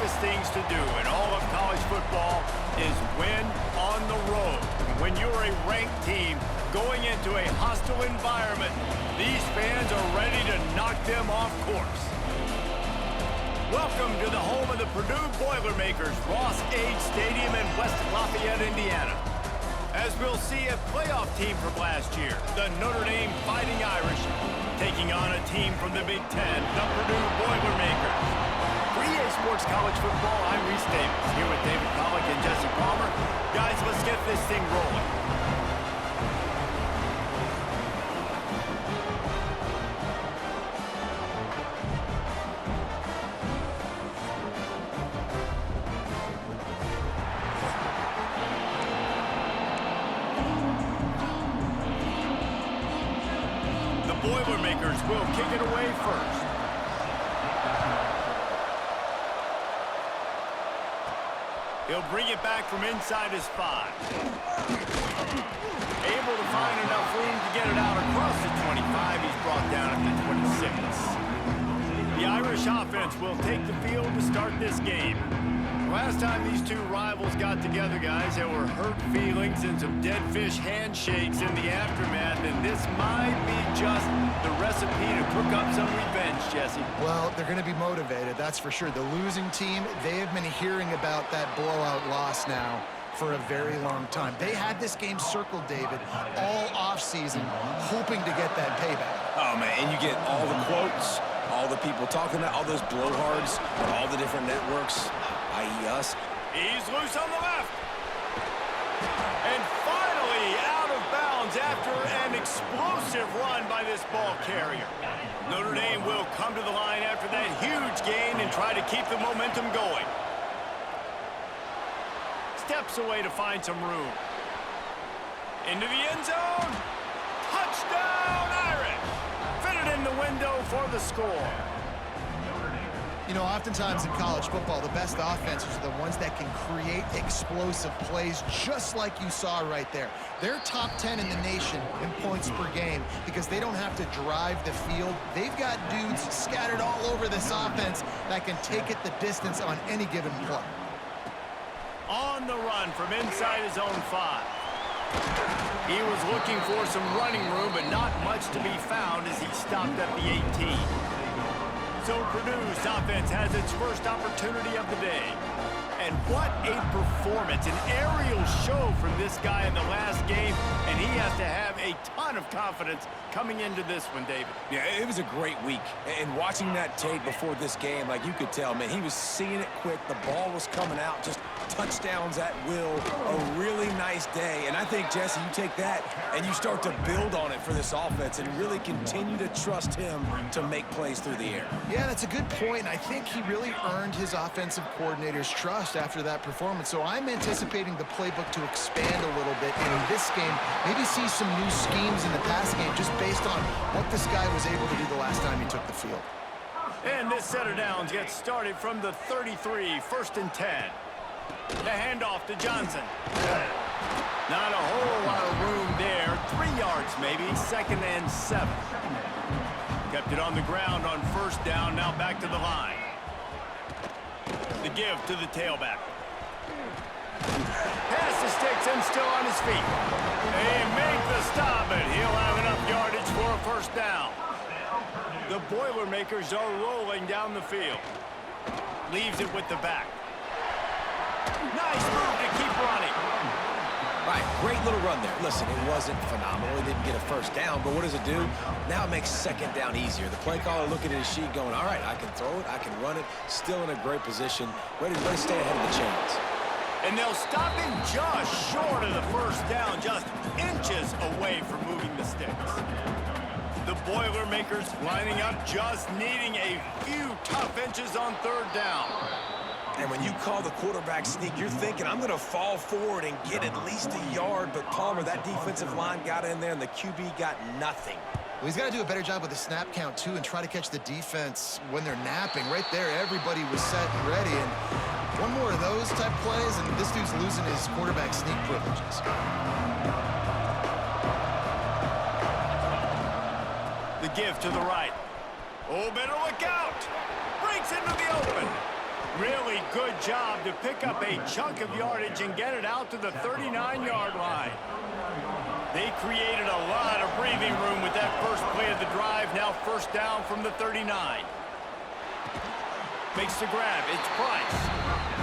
toughest things to do in all of college football is win on the road. When you're a ranked team going into a hostile environment, these fans are ready to knock them off course. Welcome to the home of the Purdue Boilermakers, Ross Age Stadium in West Lafayette, Indiana. As we'll see a playoff team from last year, the Notre Dame Fighting Irish, taking on a team from the Big Ten, the Purdue Boilermakers. For EA Sports College Football, I'm Reese Davis, here with David Pollack and Jesse Palmer. Guys, let's get this thing rolling. Boilermakers will kick it away first. He'll bring it back from inside his 5. Able to find enough room to get it out across the 25. He's brought down at the 26. The Irish offense will take the field to start this game. Last time these two rivals got together, guys, there were hurt feelings and some dead fish handshakes in the aftermath, and this might be just the recipe to cook up some revenge, Jesse. Well, they're going to be motivated, that's for sure. The losing team, they have been hearing about that blowout loss now for a very long time. They had this game circled, David, all offseason, hoping to get that payback. Oh, man, and you get all the quotes, all the people talking about, all those blowhards, all the different networks, i.e. us. He's loose on the left. And finally out of bounds after an explosive run by this ball carrier. Notre Dame will come to the line after that huge gain and try to keep the momentum going. Steps away to find some room. Into the end zone. Touchdown, Irish. Fitted in the window for the score. You know, oftentimes in college football, the best offenses are the ones that can create explosive plays, just like you saw right there. They're top 10 in the nation in points per game because they don't have to drive the field. They've got dudes scattered all over this offense that can take it the distance on any given play. On the run from inside his own 5. He was looking for some running room, but not much to be found as he stopped at the 18. So Purdue's offense has its first opportunity of the day. And what a performance, an aerial show from this guy in the last game, and he has to have a ton of confidence coming into this one, David. Yeah, it was a great week. And watching that tape before this game, like you could tell, man, he was seeing it quick. The ball was coming out, just touchdowns at will. A really nice day. And I think, Jesse, you take that and you start to build on it for this offense and really continue to trust him to make plays through the air. Yeah, that's a good point. And I think he really earned his offensive coordinator's trust after that performance. So I'm anticipating the playbook to expand a little bit in this game. Maybe see some new schemes in the pass game just based on what this guy was able to do the last time he took the field. And this set of downs gets started from the 33, 1st and 10. The handoff to Johnson. Not a whole lot of room there. 3 yards maybe, 2nd and 7. Kept it on the ground on 1st down, now back to the line. The give to the tailback. Pass the sticks and still on his feet. They make the stop, and he'll have enough yardage for a 1st down. The Boilermakers are rolling down the field. Leaves it with the back. Nice move to keep running. Right, great little run there. Listen, it wasn't phenomenal. He didn't get a 1st down, but what does it do? Now it makes 2nd down easier. The play caller looking at his sheet going, all right, I can throw it, I can run it, still in a great position, ready to stay ahead of the chains. And they'll stop him just short of the 1st down, just inches away from moving the sticks. The Boilermakers lining up, just needing a few tough inches on 3rd down. And when you call the quarterback sneak, you're thinking, I'm going to fall forward and get at least a yard. But Palmer, that defensive line got in there, and the QB got nothing. Well, he's got to do a better job with the snap count, too, and try to catch the defense when they're napping. Right there, everybody was set and ready. And one more of those type plays, and this dude's losing his quarterback sneak privileges. The give to the right. Oh, better look out. Breaks into the open. Really good job to pick up a chunk of yardage and get it out to the 39-yard line. They created a lot of breathing room with that first play of the drive. Now first down from the 39. Makes the grab. It's Price.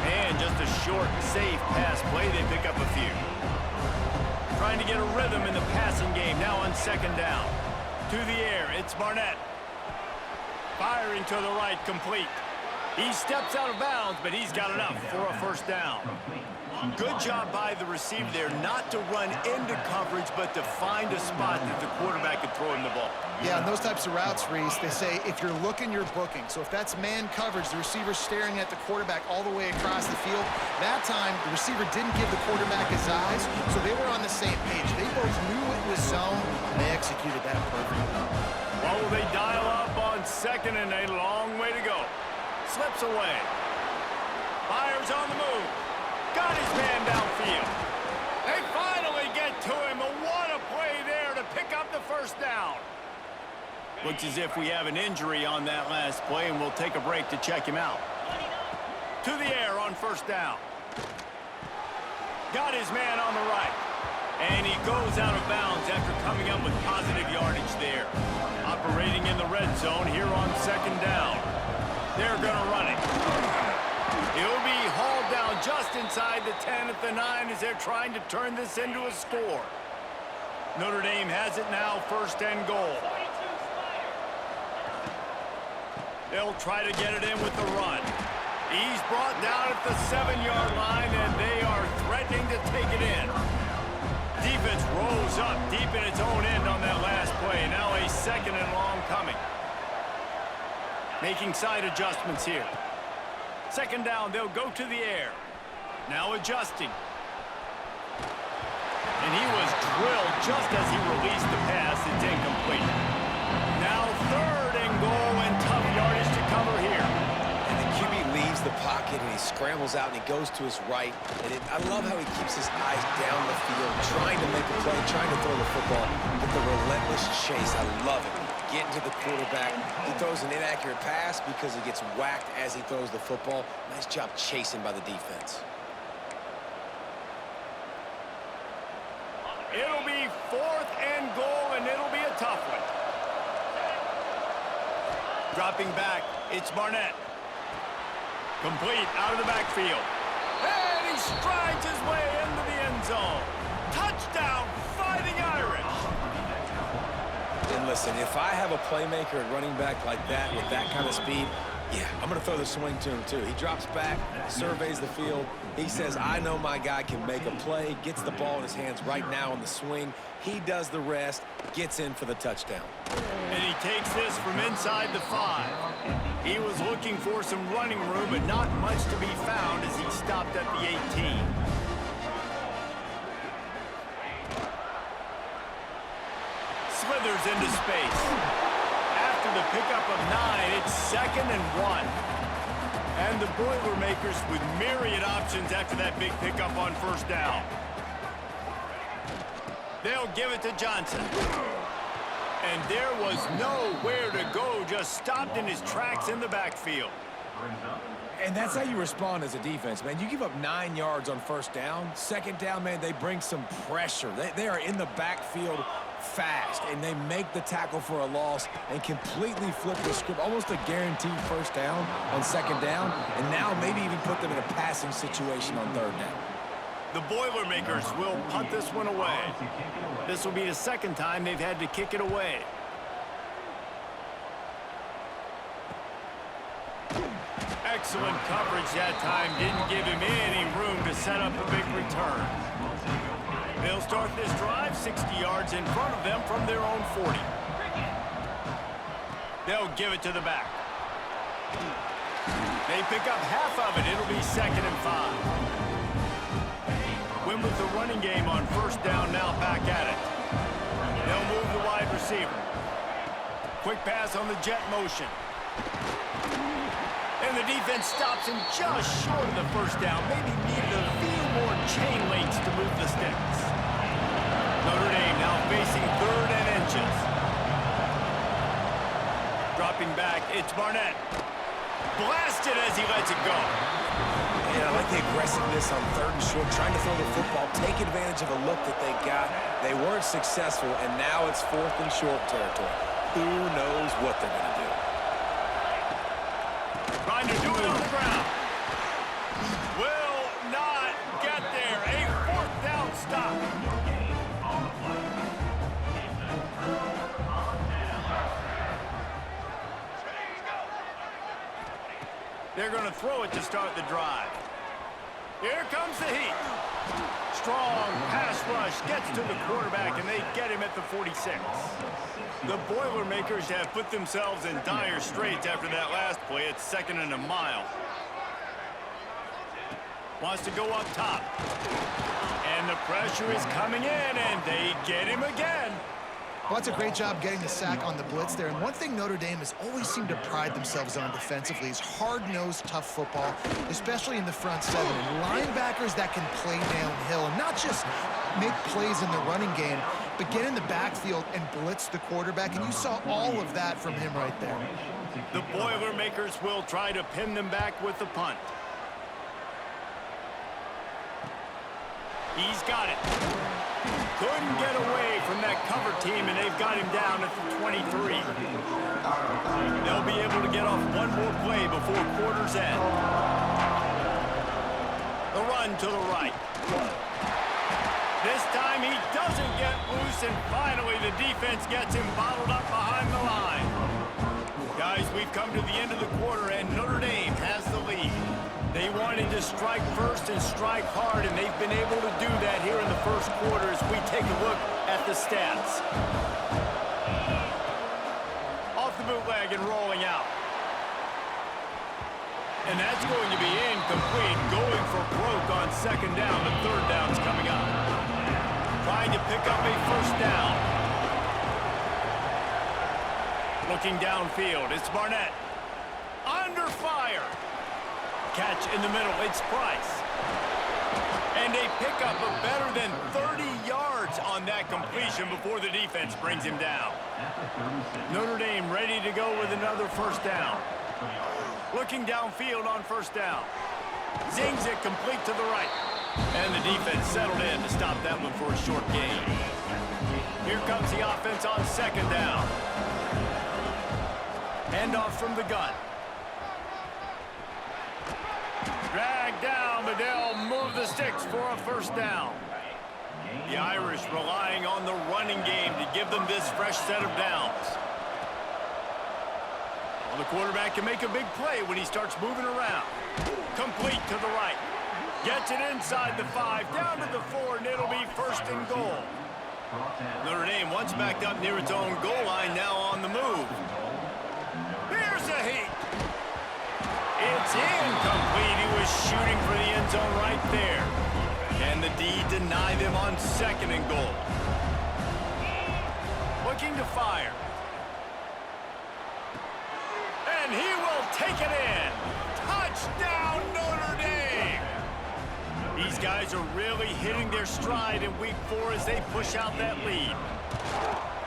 And just a short, safe pass play. They pick up a few. Trying to get a rhythm in the passing game. Now on second down. To the air. It's Barnett. Firing to the right. Complete. He steps out of bounds, but he's got enough for a first down. Good job by the receiver there not to run into coverage, but to find a spot that the quarterback could throw him the ball. Yeah, and those types of routes, Reese, they say if you're looking, you're booking. So if that's man coverage, the receiver's staring at the quarterback all the way across the field. That time, the receiver didn't give the quarterback his eyes, so they were on the same page. They both knew it was zone, and they executed that perfectly. Well, will they dial up on second and a long way to go? Slips away. Fires on the move. Got his man downfield. They finally get to him. What a play there to pick up the first down. Looks as if we have an injury on that last play, and we'll take a break to check him out. To the air on first down. Got his man on the right. And he goes out of bounds after coming up with positive yardage there. Operating in the red zone here on second down. They're going to run it. He'll be hauled down just inside the 10 at the 9 as they're trying to turn this into a score. Notre Dame has it now, first and goal. They'll try to get it in with the run. He's brought down at the 7-yard line, and they are threatening to take it in. Defense rolls up deep in its own end on that last play. Now a second and long coming. Making side adjustments here. Second down, they'll go to the air. Now adjusting. And he was drilled just as he released the pass. It's incomplete. Now third and goal and tough yardage to cover here. And the QB leaves the pocket and he scrambles out and he goes to his right. And I love how he keeps his eyes down the field, trying to make a play, trying to throw the football. But the relentless chase, I love it. Getting to the quarterback. He throws an inaccurate pass because he gets whacked as he throws the football. Nice job chasing by the defense. It'll be fourth and goal, and it'll be a tough one. Dropping back, it's Barnett. Complete out of the backfield. And he strides his way into the end zone. Touchdown, Fighting Irish. And listen, if I have a playmaker at running back like that with that kind of speed, yeah, I'm going to throw the swing to him too. He drops back, surveys the field. He says, I know my guy can make a play, gets the ball in his hands right now on the swing. He does the rest, gets in for the touchdown. And he takes this from inside the 5. He was looking for some running room, but not much to be found as he stopped at the 18. Slithers into space. After the pickup of 9, it's second and 1. And the Boilermakers with myriad options after that big pickup on first down. They'll give it to Johnson. And there was nowhere to go, just stopped in his tracks in the backfield. And that's how you respond as a defense, man. You give up 9 yards on first down. Second down, man, they bring some pressure. They are in the backfield fast, and they make the tackle for a loss and completely flip the script, almost a guaranteed first down on second down, and now maybe even put them in a passing situation on third down. The Boilermakers will punt this one away. This will be the second time they've had to kick it away. Excellent coverage that time. Didn't give him any room to set up a big return. They'll start this drive 60 yards in front of them from their own 40. They'll give it to the back. They pick up half of it. It'll be second and 5. Win with the running game on first down, now back at it. They'll move the wide receiver. Quick pass on the jet motion. And the defense stops him just short of the first down. Maybe needed a few more chain links to move the sticks. Notre Dame now facing third and inches. Dropping back, it's Barnett. Blasted as he lets it go. And I like the aggressiveness on 3rd and short, trying to throw the football, take advantage of a look that they got. They weren't successful, and now it's 4th and short territory. Who knows what they're going to do? Trying to do it on the ground. Will not get there. A 4th down stop. They're going to throw it to start the drive. Here comes the heat. Strong pass rush gets to the quarterback, and they get him at the 46. The Boilermakers have put themselves in dire straits after that last play. It's 2nd and a mile. Wants to go up top. And the pressure is coming in, and they get him again. Well, that's a great job getting the sack on the blitz there. And one thing Notre Dame has always seemed to pride themselves on defensively is hard-nosed, tough football, especially in the front seven. And linebackers that can play downhill and not just make plays in the running game, but get in the backfield and blitz the quarterback. And you saw all of that from him right there. The Boilermakers will try to pin them back with the punt. He's got it. Couldn't get away from that cover team, and they've got him down at the 23. They'll be able to get off one more play before quarter's end. The run to the right. This time he doesn't get loose, and finally the defense gets him bottled up behind the line. Guys, we've come to the end of the quarter, and Notre Dame has the lead. They wanted to strike first and strike hard, and they've been able to do that here in the first quarter as we take a look at the stats. Off the bootleg and rolling out. And that's going to be incomplete, going for broke on 2nd down. The 3rd down's coming up. Trying to pick up a 1st down. Looking downfield, it's Barnett. Under fire. Catch in the middle, it's Price. And a pickup of better than 30 yards on that completion before the defense brings him down. Notre Dame ready to go with another 1st down. Looking downfield on 1st down. Zings it complete to the right. And the defense settled in to stop that one for a short gain. Here comes the offense on 2nd down. Handoff from the gun. Drag down, but they'll move the sticks for a 1st down. The Irish relying on the running game to give them this fresh set of downs. Well, the quarterback can make a big play when he starts moving around. Complete to the right. Gets it inside the 5, down to the 4, and it'll be 1st and goal. Notre Dame once backed up near its own goal line, now on the move. Here's a heat. It's incomplete. He was shooting for the end zone right there. Can the D deny them on 2nd and goal? Looking to fire. And he will take it in. Touchdown, Notre Dame. These guys are really hitting their stride in week 4 as they push out that lead.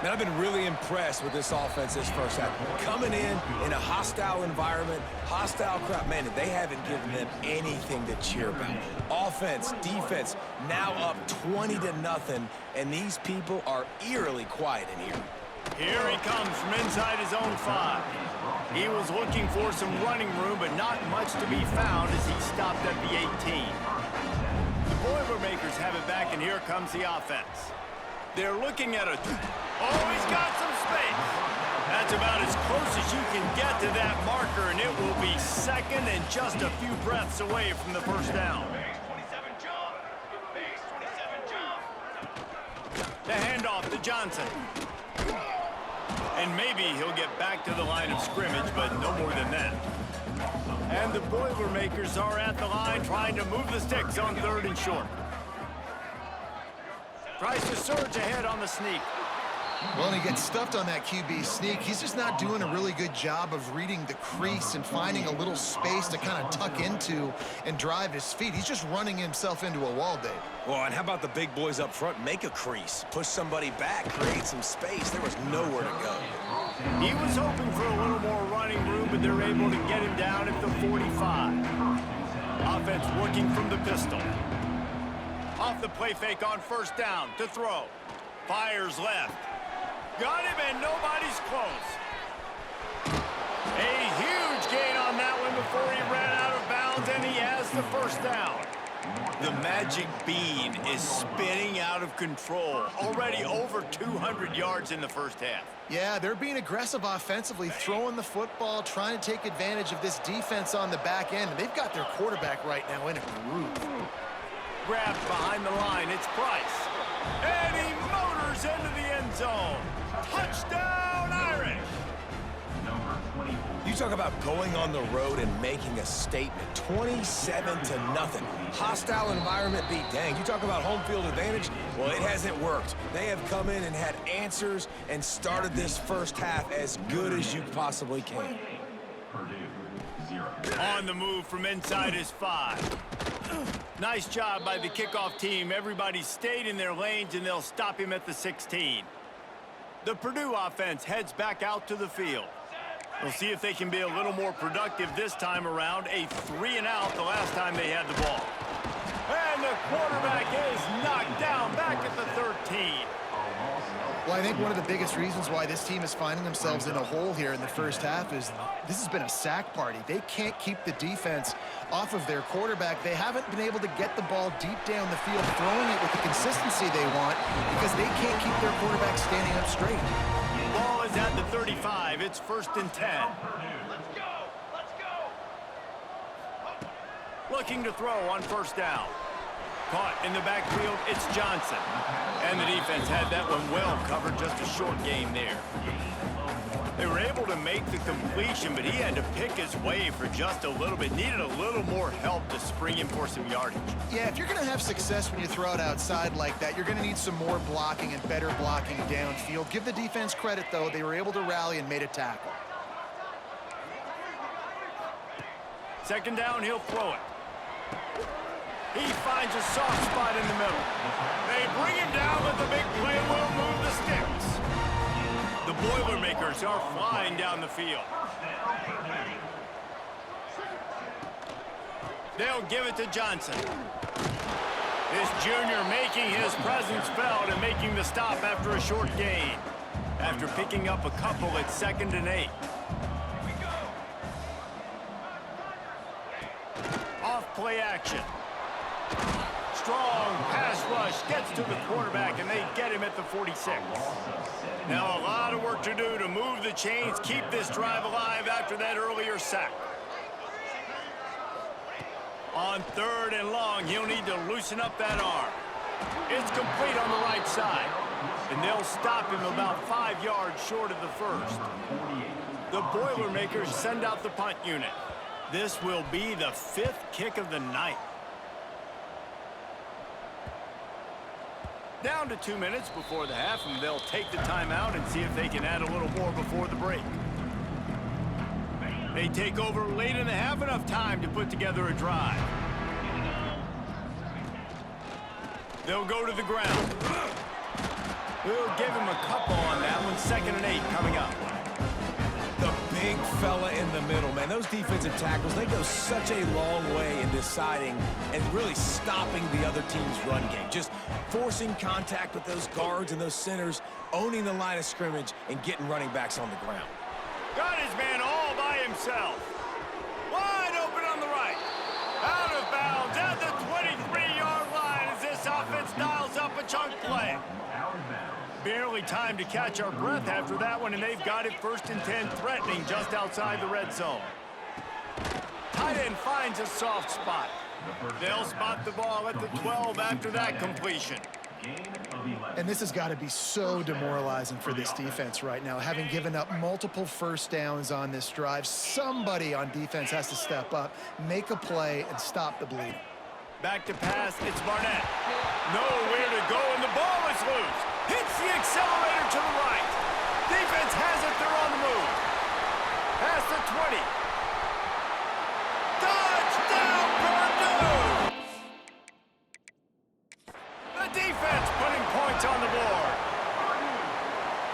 Man, I've been really impressed with this offense this first half. Coming in a hostile environment, hostile crowd, man, they haven't given them anything to cheer about. Offense, defense, now up 20-0, and these people are eerily quiet in here. Here he comes from inside his own 5. He was looking for some running room, but not much to be found as he stopped at the 18. The Boilermakers have it back, and here comes the offense. They're looking at a... Oh, he's got some space. That's about as close as you can get to that marker, and it will be 2nd and just a few breaths away from the 1st down. The handoff to Johnson. And maybe he'll get back to the line of scrimmage, but no more than that. And the Boilermakers are at the line trying to move the sticks on 3rd and short. Tries to surge ahead on the sneak. Well, and he gets stuffed on that QB sneak. He's just not doing a really good job of reading the crease and finding a little space to kind of tuck into and drive his feet. He's just running himself into a wall, Dave. Well, and how about the big boys up front? Make a crease, push somebody back, create some space. There was nowhere to go. He was hoping for a little more running room, but they're able to get him down at the 45. Offense working from the pistol. Off the play fake on first down to throw. Fires left. Got him, and nobody's close. A huge gain on that one before he ran out of bounds, and he has the first down. The magic bean is spinning out of control. Already over 200 yards in the first half. Yeah, they're being aggressive offensively, throwing the football, trying to take advantage of this defense on the back end. And they've got their quarterback right now in a groove. Grabbed behind the line, it's Price. And he motors into the end zone. Touchdown, Irish! You talk about going on the road and making a statement. 27-0. Hostile environment beat. Dang, you talk about home field advantage? Well, it hasn't worked. They have come in and had answers and started this first half as good as you possibly can. On the move from inside his 5. Nice job by the kickoff team. Everybody stayed in their lanes, and they'll stop him at the 16. The Purdue offense heads back out to the field. We'll see if they can be a little more productive this time around. A 3-and-out the last time they had the ball. And the quarterback is knocked down back at the 13. Well, I think one of the biggest reasons why this team is finding themselves in a hole here in the first half is this has been a sack party. They can't keep the defense off of their quarterback. They haven't been able to get the ball deep down the field, throwing it with the consistency they want because they can't keep their quarterback standing up straight. Ball is at the 35. It's 1st and 10. Let's go! Let's go! Looking to throw on first down. Caught in the backfield, it's Johnson. And the defense had that one well covered, just a short game there. They were able to make the completion, but he had to pick his way for just a little bit. Needed a little more help to spring him for some yardage. Yeah, if you're going to have success when you throw it outside like that, you're going to need some more blocking and better blocking downfield. Give the defense credit, though. They were able to rally and made a tackle. Second down, he'll throw it. He finds a soft spot in the middle. They bring him down, but the big play will move the sticks. The Boilermakers are flying down the field. They'll give it to Johnson. This junior making his presence felt and making the stop after a short gain. After picking up a couple at 2nd and 8. Off play action. Strong pass rush gets to the quarterback, and they get him at the 46. Now a lot of work to do to move the chains, keep this drive alive after that earlier sack. On 3rd and long, he'll need to loosen up that arm. It's complete on the right side, and they'll stop him about 5 yards short of the 1st. The Boilermakers send out the punt unit. This will be the 5th kick of the night. Down to 2 minutes before the half, and they'll take the timeout and see if they can add a little more before the break. They take over late in the half, enough time to put together a drive. They'll go to the ground. We'll give him a couple on that one. 2nd and 8 coming up. The big fella in the middle, man. Those defensive tackles, they go such a long way in deciding and really stopping the other team's run game. Just forcing contact with those guards and those centers, owning the line of scrimmage, and getting running backs on the ground. Got his man all by himself. Wide open on the right. Out of bounds at the 23-yard line as this offense dials up a chunk play. Barely time to catch our breath after that one, and they've got it 1st and 10, threatening just outside the red zone. Tight end finds a soft spot. They'll spot the ball at the 12 after that completion. And this has got to be so demoralizing for this defense right now. Having given up multiple first downs on this drive, somebody on defense has to step up, make a play, and stop the bleeding. Back to pass, it's Barnett. Nowhere to go, and the ball is loose. Hits the accelerator to the right.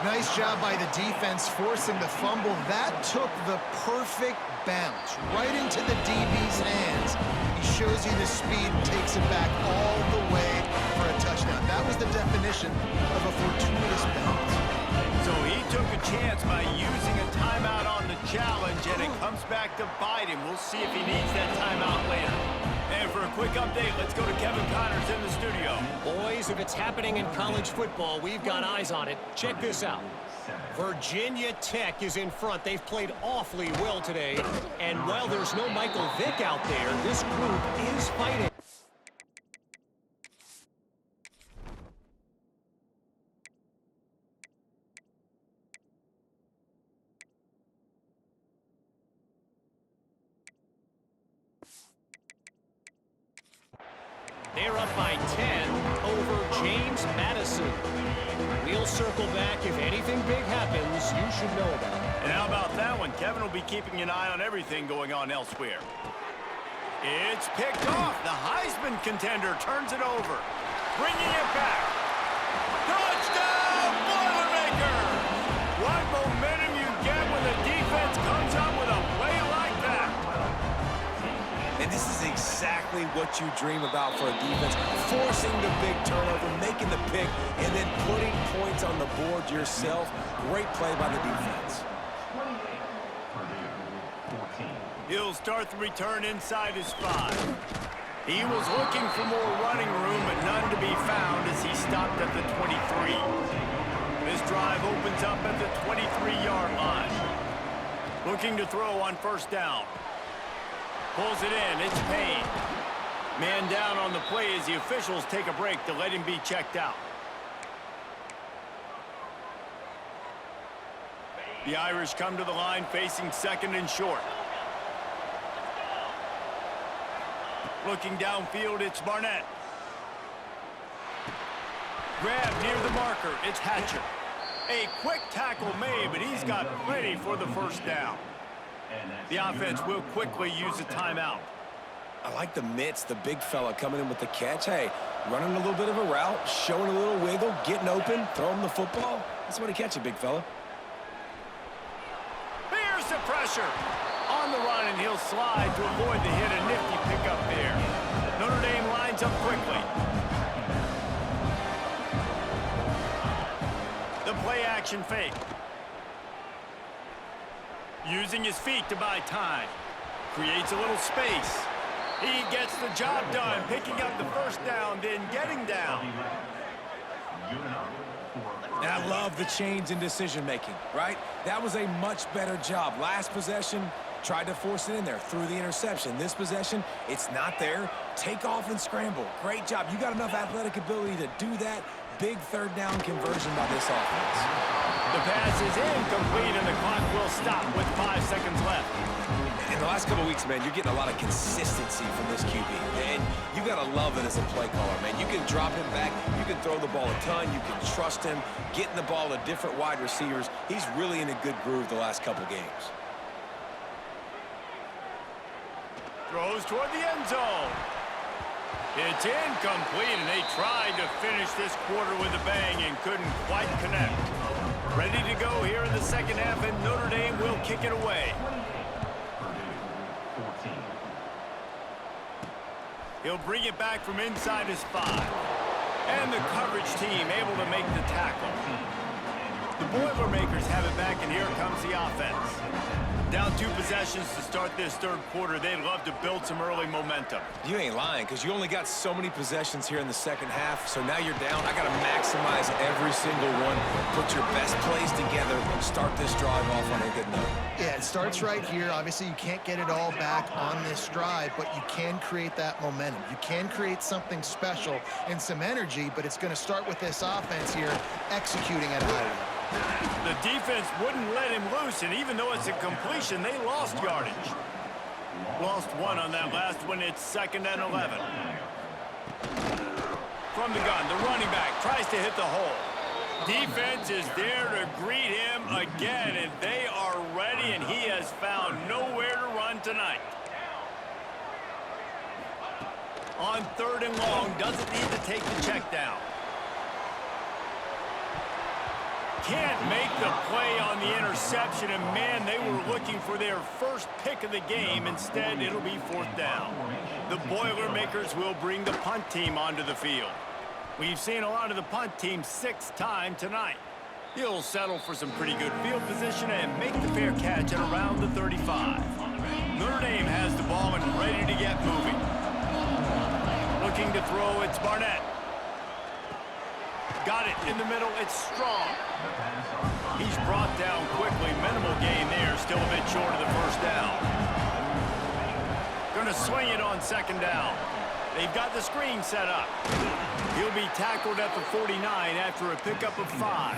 Nice job by the defense forcing the fumble. That took the perfect bounce right into the DB's hands. He shows you the speed and takes it back all the way for a touchdown. That was the definition of a fortuitous bounce. So he took a chance by using a timeout on the challenge, and it comes back to bite him. We'll see if he needs that timeout later. And for a quick update, let's go to Kevin Connors in the studio. Boys, if it's happening in college football, we've got eyes on it. Check this out. Virginia Tech is in front. They've played awfully well today. And while there's no Michael Vick out there, this group is fighting. They're up by 10 over James Madison. We'll circle back. If anything big happens, you should know about it. And how about that one? Kevin will be keeping an eye on everything going on elsewhere. It's picked off. The Heisman contender turns it over. Bringing it back. Touchdown, Boilermakers! What momentum you get when the defense comes up with a play like that. And this is exactly what you dream about for a defense. Forcing the big turnover, making the pick, and then putting points on the board yourself. Great play by the defense. He'll start the return inside his 5. He was looking for more running room, but none to be found as he stopped at the 23. This drive opens up at the 23-yard line. Looking to throw on first down. Pulls it in. It's Payne. Man down on the play as the officials take a break to let him be checked out. The Irish come to the line facing second and short. Looking downfield, it's Barnett. Grab near the marker, it's Hatcher. A quick tackle made, but he's got plenty for the first down. The offense will quickly use a timeout. I like the mitts, the big fella coming in with the catch. Hey, running a little bit of a route, showing a little wiggle, getting open, throwing the football. That's what he catch it, big fella. Here's the pressure. On the run, and he'll slide to avoid the hit. A nifty pickup there. Notre Dame lines up quickly. The play action fake. Using his feet to buy time. Creates a little space. He gets the job done, picking up the first down, then getting down. And I love the change in decision-making, right? That was a much better job. Last possession, tried to force it in there, threw the interception. This possession, it's not there. Take off and scramble. Great job. You got enough athletic ability to do that. Big third down conversion by this offense. The pass is incomplete, and the clock will stop with 5 seconds left. In the last couple weeks, man, you're getting a lot of consistency from this QB. And you got to love it as a play caller, man. You can drop him back. You can throw the ball a ton. You can trust him, getting the ball to different wide receivers. He's really in a good groove the last couple games. Throws toward the end zone. It's incomplete, and they tried to finish this quarter with a bang and couldn't quite connect. Ready to go here in the second half, and Notre Dame will kick it away. He'll bring it back from inside his 5. And the coverage team able to make the tackle. The Boilermakers have it back, and here comes the offense. Down 2 possessions to start this third quarter. They'd love to build some early momentum. You ain't lying, because you only got so many possessions here in the second half, so now you're down. I got to maximize every single one. Put your best plays together. Start this drive off on a good note. Yeah, it starts right here. Obviously, you can't get it all back on this drive, but you can create that momentum. You can create something special and some energy, but it's going to start with this offense here executing at a high level. The defense wouldn't let him loose, and even though it's a completion, they lost yardage. Lost 1 on that last one. It's 2nd and 11. From the gun, the running back tries to hit the hole. Defense is there to greet him again, and they are ready, and he has found nowhere to run tonight. On 3rd and long, doesn't need to take the check down. Can't make the play on the interception, and man, they were looking for their first pick of the game. Instead, it'll be 4th down. The Boilermakers will bring the punt team onto the field. We've seen a lot of the punt team 6th time tonight. He'll settle for some pretty good field position and make the fair catch at around the 35. Notre Dame has the ball and ready to get moving. Looking to throw, it's Barnett. Got it in the middle, it's Strong. He's brought down quickly. Minimal gain there, still a bit short of the 1st down. Gonna swing it on 2nd down. They've got the screen set up. He'll be tackled at the 49 after a pickup of 5.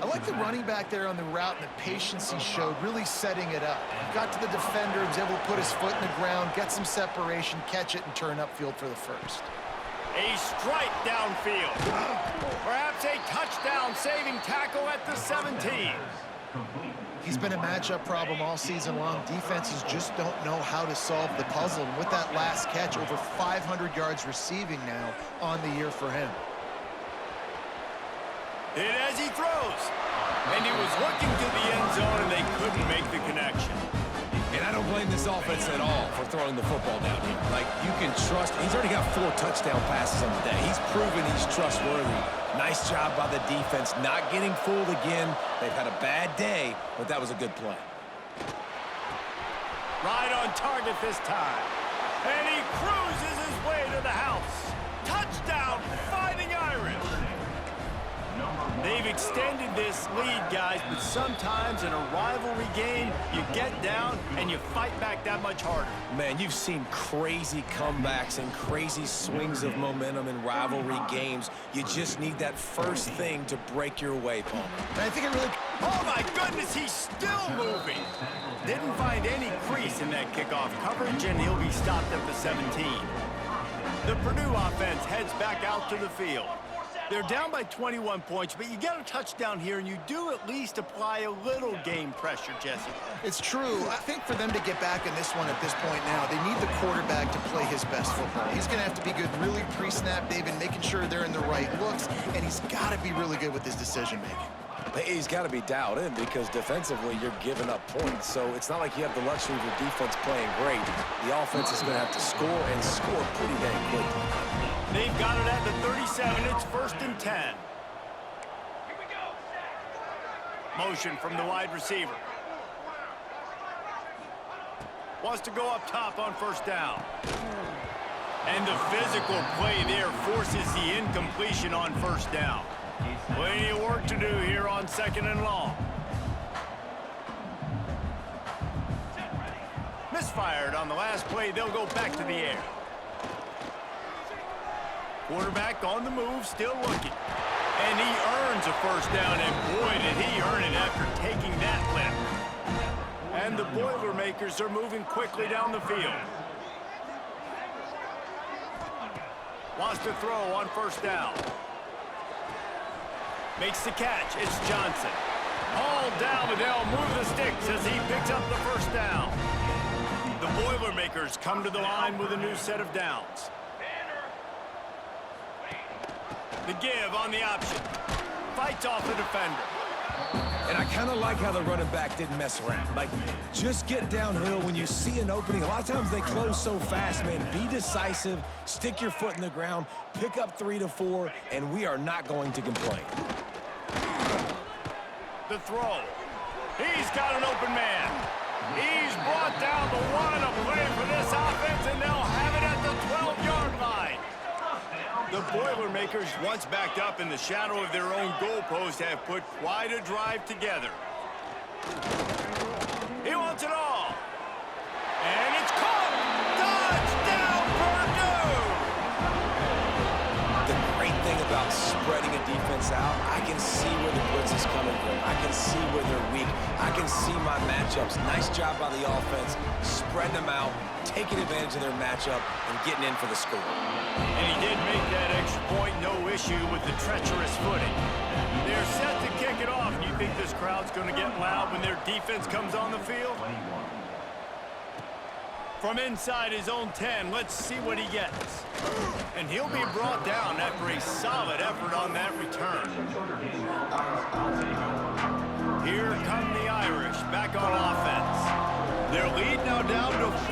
I like the running back there on the route and the patience he showed, really setting it up. Got to the defender, was able to put his foot in the ground, get some separation, catch it, and turn upfield for the 1st. A strike downfield. Perhaps a touchdown-saving tackle at the 17. He's been a matchup problem all season long. Defenses just don't know how to solve the puzzle. And with that last catch, over 500 yards receiving now on the year for him. Hit as he throws. And he was looking to the end zone, and they couldn't make the connection. And I don't blame this offense at all for throwing the football down here. Like, you can trust. He's already got 4 touchdown passes on the day. He's proven he's trustworthy. Nice job by the defense, not getting fooled again. They've had a bad day, but that was a good play. Right on target this time. And he cruises his way to the house. Touchdown, Fighting Irish. They've extended this lead, guys, but sometimes in a rivalry game, you get down and you fight back that much harder. Man, you've seen crazy comebacks and crazy swings of momentum in rivalry games. You just need that first thing to break your way, Palmer. And I think it really... Oh, my goodness, he's still moving. Didn't find any crease in that kickoff coverage, and he'll be stopped at the 17. The Purdue offense heads back out to the field. They're down by 21 points, but you get a touchdown here, and you do at least apply a little game pressure, Jesse. It's true. I think for them to get back in this one at this point now, they need the quarterback to play his best football. He's going to have to be good really pre-snap, David, making sure they're in the right looks, and he's got to be really good with his decision-making. He's got to be dialed in because defensively you're giving up points. So it's not like you have the luxury of your defense playing great. The offense is going to have to score and score pretty dang quickly. They've got it at the 37. It's 1st and 10. Here we go. Motion from the wide receiver. Wants to go up top on 1st down. And the physical play there forces the incompletion on 1st down. Plenty of work to do here on 2nd and long. Misfired on the last play. They'll go back to the air. Quarterback on the move, still looking. And he earns a 1st down, and boy, did he earn it after taking that lift. And the Boilermakers are moving quickly down the field. Wants to throw on 1st down. Makes the catch. It's Johnson. Hauled down, but they'll move the sticks as he picks up the 1st down. The Boilermakers come to the line with a new set of downs. The give on the option. Fights off the defender. And I kind of like how the running back didn't mess around. Like, just get downhill when you see an opening. A lot of times they close so fast, man. Be decisive, stick your foot in the ground, pick up 3 to 4, and we are not going to complain. The throw. He's got an open man. He's brought down the one. A play for this offense, and they'll have it at the 12-yard line. The Boilermakers, once backed up in the shadow of their own goalpost, have put quite a drive together. He wants it all. And it's caught. Touchdown, Purdue! The great thing about spreading a defense out, I can see where the blitz is coming from. I can see where they're weak. I can see my matchups. Nice job by the offense. Spreading them out, taking advantage of their matchup, and getting in for the score. And he did make that extra point, no issue with the treacherous footing. They're set to kick it off, and you think this crowd's going to get loud when their defense comes on the field? From inside his own 10, let's see what he gets. And he'll be brought down after a solid effort on that return.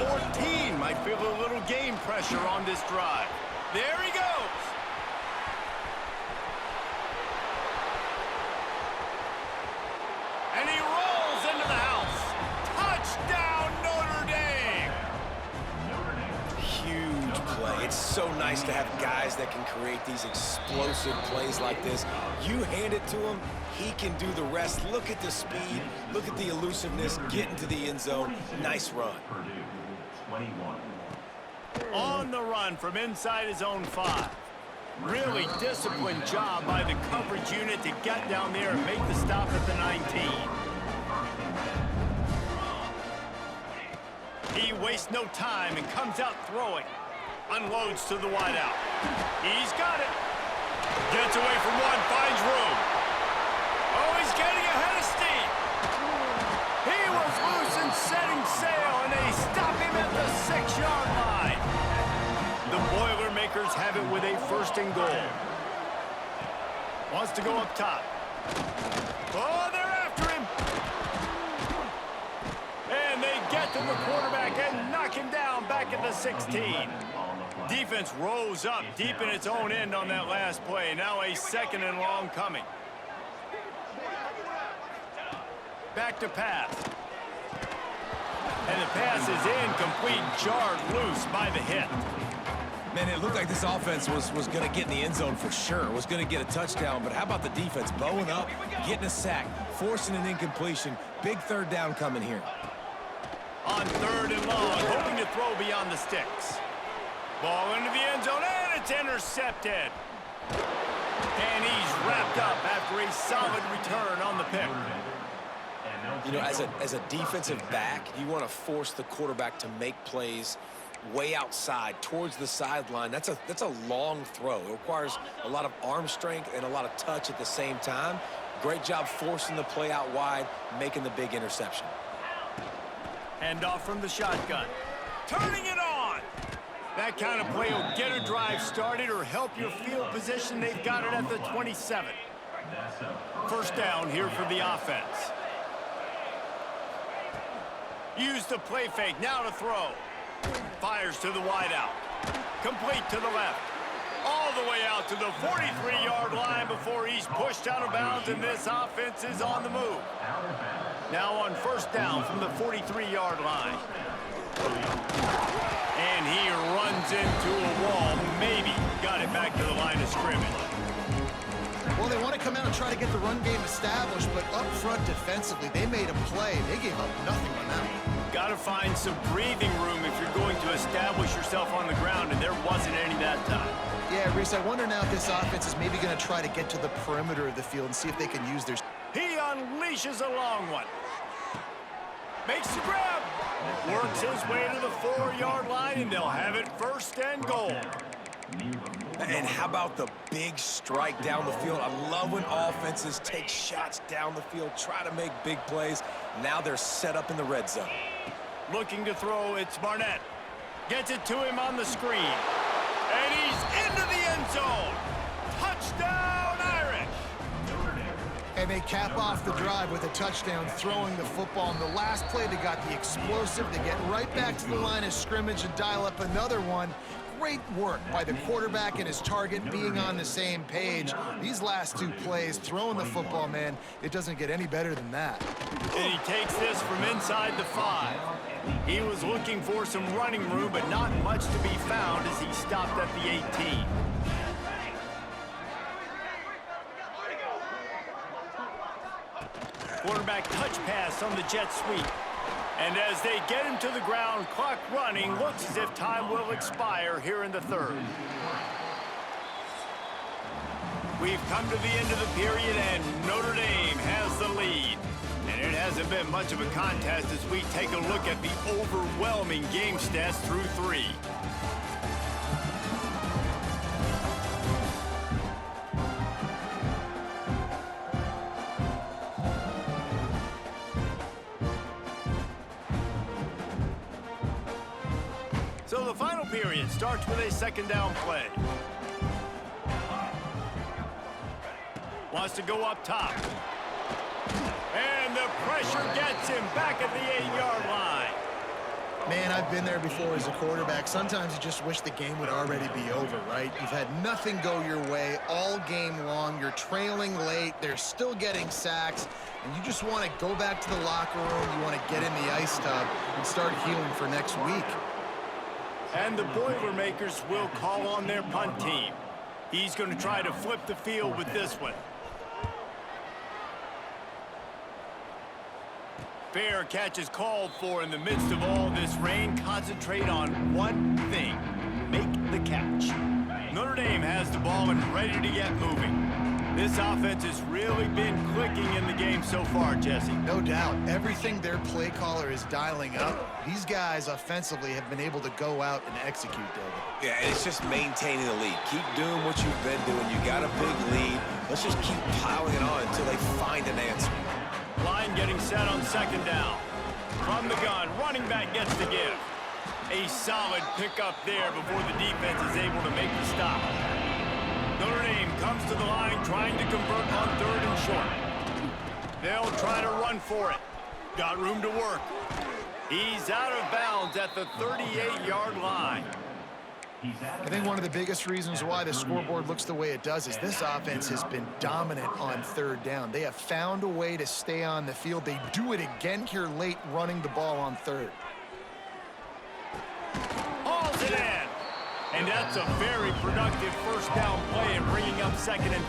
14 might feel a little game pressure on this drive. There he goes. And he rolls into the house. Touchdown, Notre Dame. Huge play. It's so nice to have guys that can create these explosive plays like this. You hand it to him, he can do the rest. Look at the speed. Look at the elusiveness. Get into the end zone. Nice run. Purdue, 21. On the run from inside his own 5. Really disciplined job by the coverage unit to get down there and make the stop at the 19. He wastes no time and comes out throwing. Unloads to the wideout. He's got it. Gets away from one, finds room. Oh, he's getting ahead of steam. He was loose and setting sail, and they stop him at the 6-yard line. The Boilermakers have it with a 1st and goal. Wants to go up top. Oh, they're after him. And they get to the quarterback and knock him down back at the 16. Defense rose up deep in its own end on that last play. Now a 2nd and long coming. Back to pass. And the pass is incomplete, jarred loose by the hit. Man, it looked like this offense was going to get in the end zone for sure. Was going to get a touchdown, but how about the defense bowing up, getting a sack, forcing an incompletion. Big 3rd down coming here. On 3rd and long, hoping to throw beyond the sticks. Ball into the end zone, and it's intercepted. And he's wrapped up after a solid return on the pick. You know, as a defensive back, you want to force the quarterback to make plays way outside, towards the sideline. That's a long throw. It requires a lot of arm strength and a lot of touch at the same time. Great job forcing the play out wide, making the big interception. Hand off from the shotgun. Turning it on. That kind of play will get a drive started or help your field position. They've got it at the 27. 1st down here for the offense. Use the play fake, now to throw. Fires to the wideout. Complete to the left. All the way out to the 43-yard line before he's pushed out of bounds, and this offense is on the move. Now on 1st down from the 43-yard line. And he runs into a wall. Maybe got it back to the line of scrimmage. Well, they want to come out and try to get the run game established, but up front defensively, they made a play. They gave up nothing on that one. Got to find some breathing room if you're going to establish yourself on the ground, and there wasn't any that time. Yeah, Reese, I wonder now if this offense is maybe going to try to get to the perimeter of the field and see if they can use their... He unleashes a long one. Makes the grab. Works his way to the 4-yard line, and they'll have it 1st and goal. And how about the big strike down the field? I love when offenses take shots down the field, try to make big plays. Now they're set up in the red zone. Looking to throw, it's Barnett. Gets it to him on the screen. And he's into the end zone. Touchdown, Irish! And they cap off the drive with a touchdown, throwing the football. In the last play, they got the explosive. They get right back to the line of scrimmage and dial up another one. Great work by the quarterback and his target being on the same page. These last 2 plays, throwing the football, man, it doesn't get any better than that. And he takes this from inside the 5. He was looking for some running room, but not much to be found as he stopped at the 18. Quarterback touch pass on the jet sweep. And as they get him to the ground, clock running, looks as if time will expire here in the 3rd. We've come to the end of the period, and Notre Dame has the lead. And it hasn't been much of a contest as we take a look at the overwhelming game stats through 3. So the final period starts with a 2nd down play. Wants to go up top. And the pressure gets him back at the 8-yard line. Man, I've been there before as a quarterback. Sometimes you just wish the game would already be over, right? You've had nothing go your way all game long. You're trailing late. They're still getting sacks. And you just want to go back to the locker room. You want to get in the ice tub and start healing for next week. And the Boilermakers will call on their punt team. He's going to try to flip the field with this one. Fair catch is called for in the midst of all this rain. Concentrate on one thing: make the catch. Notre Dame has the ball and ready to get moving. This offense has really been clicking in the game so far, Jesse. No doubt. Everything their play caller is dialing up, these guys offensively have been able to go out and execute, David. Yeah, it's just maintaining the lead. Keep doing what you've been doing. You got a big lead. Let's just keep piling it on until they find an answer. Line getting set on second down. From the gun, running back gets the give. A solid pickup there before the defense is able to make the stop. Notre Dame comes to the line trying to convert on third and short. They'll try to run for it. Got room to work. He's out of bounds at the 38-yard line. I think one of the biggest reasons why the scoreboard looks the way it does is this offense has been dominant on third down. They have found a way to stay on the field. They do it again here late, running the ball on third. Hauls it in. And that's a very productive first down play and bringing up 2nd and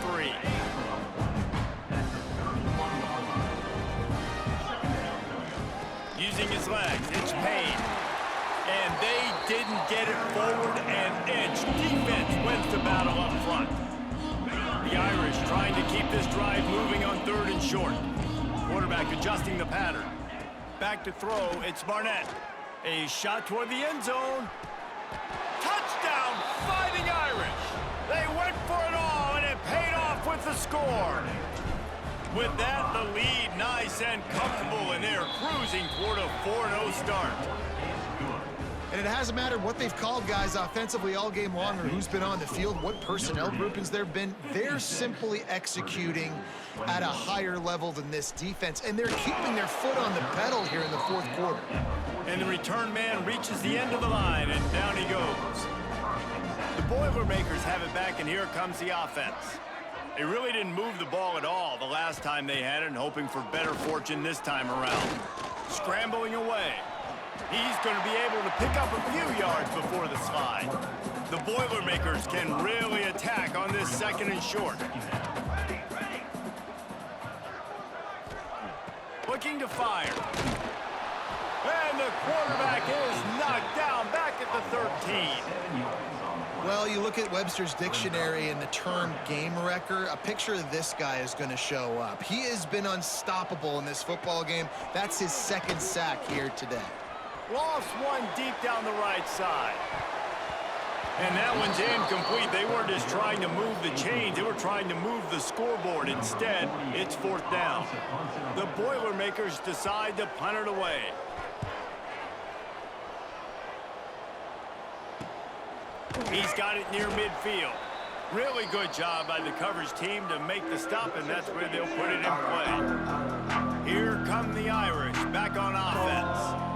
3. Using his legs, it's Payne. And they didn't get it forward an inch. Defense wins the battle up front. The Irish trying to keep this drive moving on third and short. Quarterback adjusting the pattern. Back to throw, it's Barnett. A shot toward the end zone. Touchdown, Fighting Irish. They went for it all, and it paid off with the score. With that, the lead nice and comfortable, and they're cruising toward a 4-0 start. And it hasn't mattered what they've called guys offensively all game long or who's been on the field, what personnel groupings there have been. They're simply executing at a higher level than this defense, and they're keeping their foot on the pedal here in the fourth quarter. And the return man reaches the end of the line, and down he goes. The Boilermakers have it back, and here comes the offense. They really didn't move the ball at all the last time they had it, and hoping for better fortune this time around. Scrambling away. He's going to be able to pick up a few yards before the slide. The Boilermakers can really attack on this 2nd and short. Looking to fire. And the quarterback is knocked down back at the 13. Well, you look at Webster's dictionary and the term game wrecker, a picture of this guy is going to show up. He has been unstoppable in this football game. That's his 2nd sack here today. Lost one deep down the right side. And that one's incomplete. They weren't just trying to move the chains. They were trying to move the scoreboard. Instead, it's 4th down. The Boilermakers decide to punt it away. He's got it near midfield. Really good job by the coverage team to make the stop, and that's where they'll put it in play. Here come the Irish back on offense.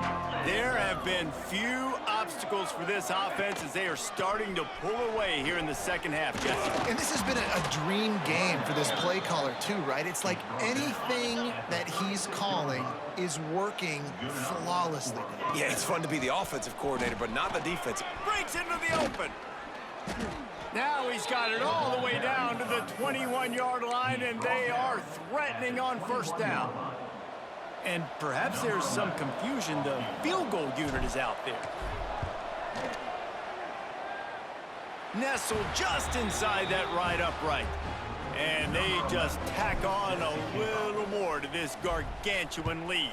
There have been few obstacles for this offense as they are starting to pull away here in the 2nd half, Jesse. And this has been a dream game for this play caller too, right? It's like anything that he's calling is working flawlessly. Yeah, it's fun to be the offensive coordinator, but not the defense. Breaks into the open. Now he's got it all the way down to the 21-yard line, and they are threatening on 1st down. And perhaps there's some confusion. The field goal unit is out there. Nestled just inside that right upright. And they just tack on a little more to this gargantuan lead.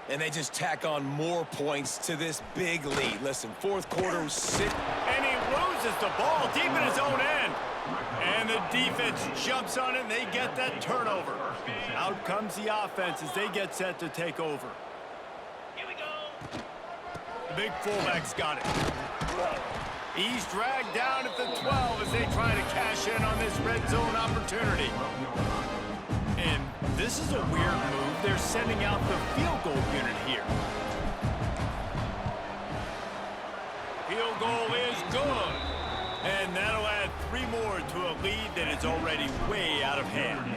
And they just tack on more points to this big lead. Listen, 4th quarter, and he loses the ball deep in his own end. And the defense jumps on it, and they get that turnover. Out comes the offense as they get set to take over. Here we go. The big fullback's got it. He's dragged down at the 12 as they try to cash in on this red zone opportunity. And this is a weird move. They're sending out the field goal unit here. goal is good. And that'll add 3 more to a lead that is already way out of hand.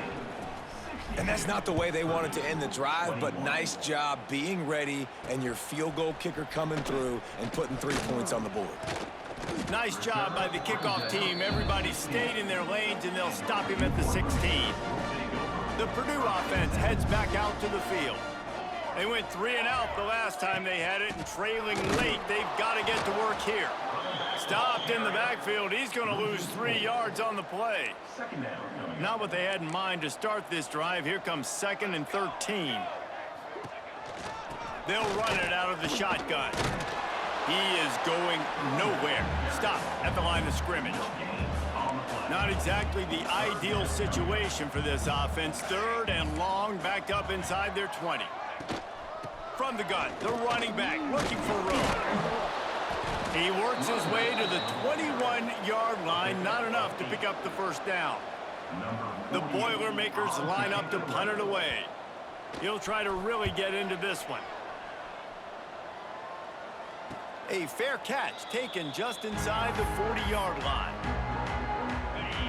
And that's not the way they wanted to end the drive, but nice job being ready and your field goal kicker coming through and putting 3 points on the board. Nice job by the kickoff team. Everybody stayed in their lanes, and they'll stop him at the 16. The Purdue offense heads back out to the field. They went 3 and out the last time they had it, and trailing late, they've got to get to work here. Stopped in the backfield. He's going to lose 3 yards on the play. Not what they had in mind to start this drive. Here comes 2nd and 13. They'll run it out of the shotgun. He is going nowhere. Stop at the line of scrimmage. Not exactly the ideal situation for this offense. 3rd and long, backed up inside their 20. From the gun, the running back looking for room. He works his way to the 21-yard line. Not enough to pick up the first down. The Boilermakers line up to punt it away. He'll try to really get into this one. A fair catch taken just inside the 40-yard line.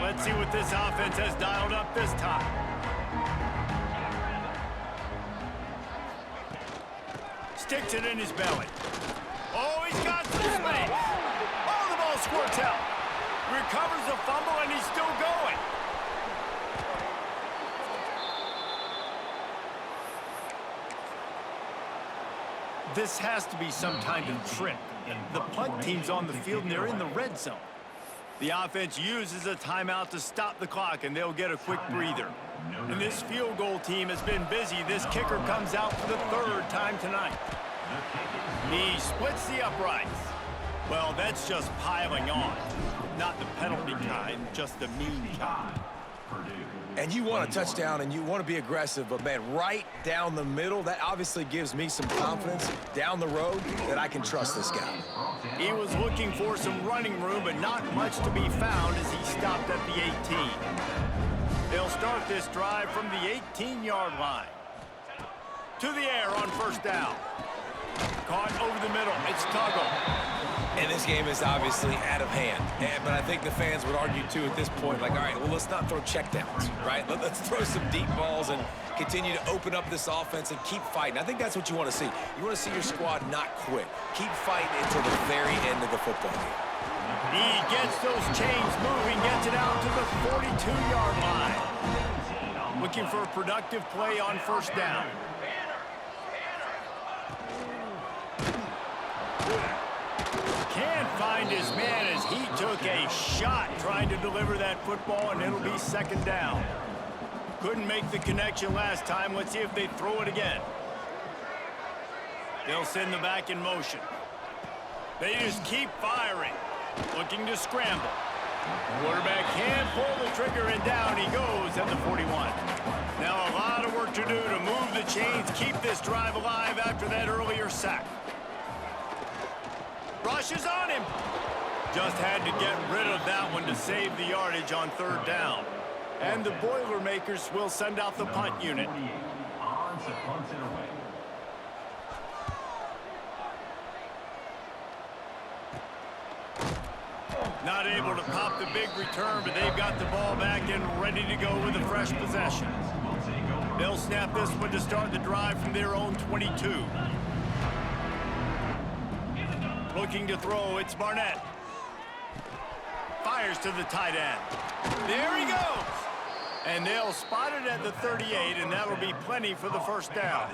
Let's see what this offense has dialed up this time. Sticks it in his belly. Oh, he's got some space. Oh, the ball squirts out. Recovers the fumble, and he's still going. This has to be some kind of trick. The punt team's on the field, and they're in the red zone. The offense uses a timeout to stop the clock, and they'll get a quick breather. And this field goal team has been busy. This kicker comes out for the 3rd time tonight. He splits the uprights. Well, that's just piling on. Not the penalty kind, just the mean kind. And you want a touchdown and you want to be aggressive, but man, right down the middle, that obviously gives me some confidence down the road that I can trust this guy. He was looking for some running room, but not much to be found as he stopped at the 18. They'll start this drive from the 18-yard line. To the air on 1st down. Caught over the middle. It's Tuggle. And this game is obviously out of hand. But I think the fans would argue, too, at this point, like, all right, well, let's not throw checkdowns, right? Let's throw some deep balls and continue to open up this offense and keep fighting. I think that's what you want to see. You want to see your squad not quit. Keep fighting until the very end of the football game. He gets those chains moving, gets it out to the 42-yard line. Looking for a productive play on 1st down. Can't find his man as he took a shot trying to deliver that football, and it'll be 2nd down. Couldn't make the connection last time. Let's see if they throw it again. They'll send the back in motion. They just keep firing, looking to scramble. Quarterback can't pull the trigger, and down he goes at the 41. Now a lot of work to do to move the chains, keep this drive alive after that earlier sack. Rushes on him. Just had to get rid of that one to save the yardage on 3rd down. And the Boilermakers will send out the punt unit. Not able to pop the big return, but they've got the ball back and ready to go with a fresh possession. They'll snap this one to start the drive from their own 22. Looking to throw, it's Barnett. Fires to the tight end. There he goes. And they'll spot it at the 38, and that'll be plenty for the 1st down.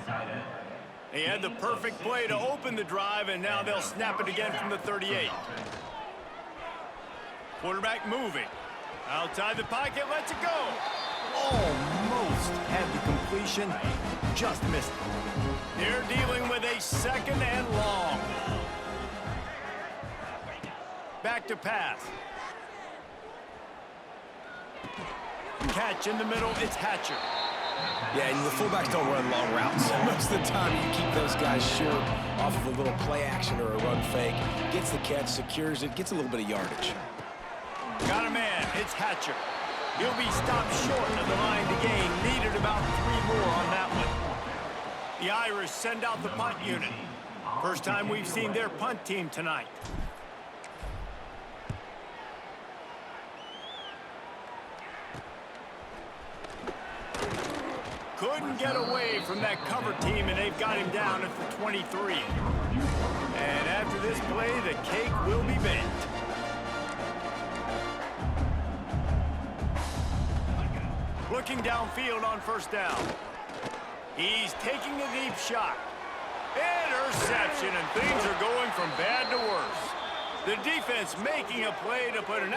They had the perfect play to open the drive, and now they'll snap it again from the 38. Quarterback moving. Outside the pocket, lets it go. Almost had the completion, just missed it. They're dealing with a 2nd and long. Back to pass. Catch in the middle, it's Hatcher. Yeah, and the fullbacks don't run long routes. Most of the time, you keep those guys short off of a little play action or a run fake. Gets the catch, secures it, gets a little bit of yardage. Got a man, it's Hatcher. He'll be stopped short of the line to gain. Needed about 3 more on that one. The Irish send out the punt unit. First time we've seen their punt team tonight. couldn't get away from that cover team, and they've got him down at the 23. And after this play, the cake will be baked. Looking downfield on first down. He's taking a deep shot. Interception, and things are going from bad to worse. The defense making a play to put an